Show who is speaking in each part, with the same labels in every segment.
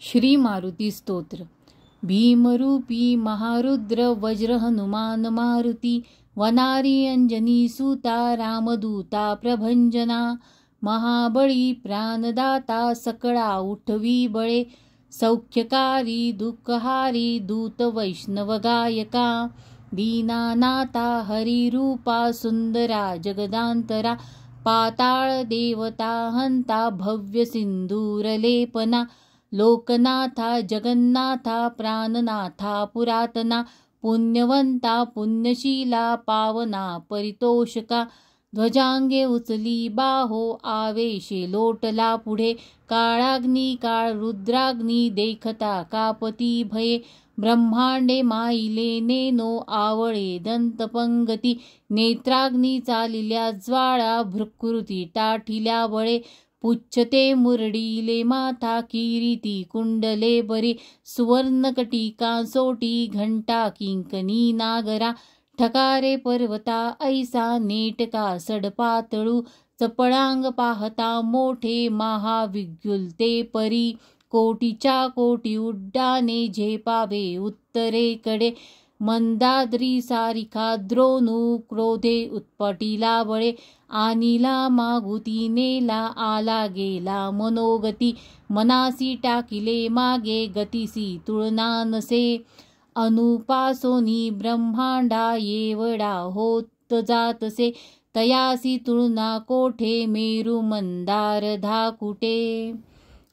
Speaker 1: श्री मारुती स्तोत्र. भीमरूपी महारुद्र वज्र हनुमान मारुती, वनारी अंजनी सुता रामदूता प्रभंजना, महाबळी प्राणदाता सकळा उठवी बळे, सौख्यकारी दुःखहारी दूत वैष्णव गायका, दीनानाथा हरिरूपा सुंदरा जगदांतरा, पाताळ देवता हंता भव्य सिंदूरलेपना, लोकनाथा जगन्नाथा प्राणनाथा पुरातना, पुण्यवंता पुण्यशीला पावना परितोषका, ध्वजांगे उचली बाहो आवेशे लोटला पुढे, काळाग्नी काळ रुद्राग्नी देखता कापती भये, ब्रह्मांडे माईले नेनो आवळे दंतपंगती, नेत्राग्नी चालिल्या ज्वाळा भृकृती टाठिल्या बळे, पुच्छते मुरडीले माथा किरीटी कुंडले बरी, सुवर्णकटी कांसोटी घंटा किंकणी नागरा, ठकारे पर्वता ऐसा नेटका सडपातळू, चपळांग पाहता मोठे महाविद्युलते परी, कोटीच्या कोटी उड्डाणे झेपावे उत्तरेकडे, मंदाद्री सारिका द्रोणू क्रोधे उत्पटीला बळे, आनिला मागुती नेला आला गेला मनोगती, मनासी टाकिले मागे गतीसी तुळना नसे, अनुपासोनी ब्रह्मांडा येवडा होत जातसे, तयासी तुळना कोठे मेरू मंदार धाकुटे,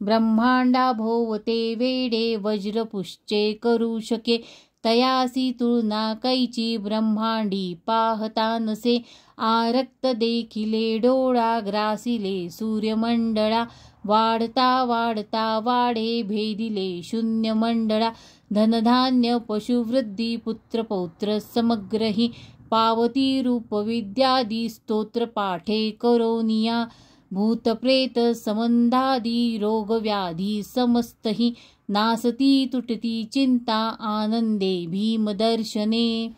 Speaker 1: ब्रह्मांडा भोवते वेडे वज्रपुश्चे करू शके, तयासी तुळना कैची ब्रह्मांडी पाहता नसे, आरक्त देखिले डोळा ग्रासिले सूर्यमंडळा, वाढता वाढता वाढे भेदिले शून्य मंडळा, धनधान्य पशुवृद्धी पुत्र पौत्र समग्रही, पावती रूप विद्यादी स्तोत्र पाठे करोनिया, भूतप्रेत समंधादी रोगव्याधी समस्तही, नासती तुटती चिंता आनंदे भीमदर्शने,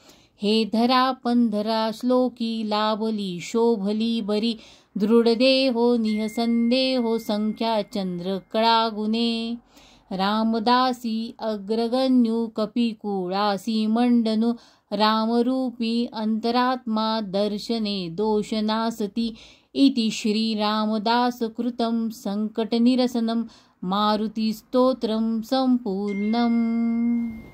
Speaker 1: हे धरा पंधरा श्लोकी लाभली शोभली बरी, दृढदेहो निहसंदेहो संख्या चंद्र कळागुणे, रामदासी अग्रगण्यू कपिकुळासी मंडनु, रामरूपी अंतरात्मा दर्शने दोषनासती, इति श्री रामदास कृतं संकटनिरसनं मारुती स्तोत्रं संपूर्णम्.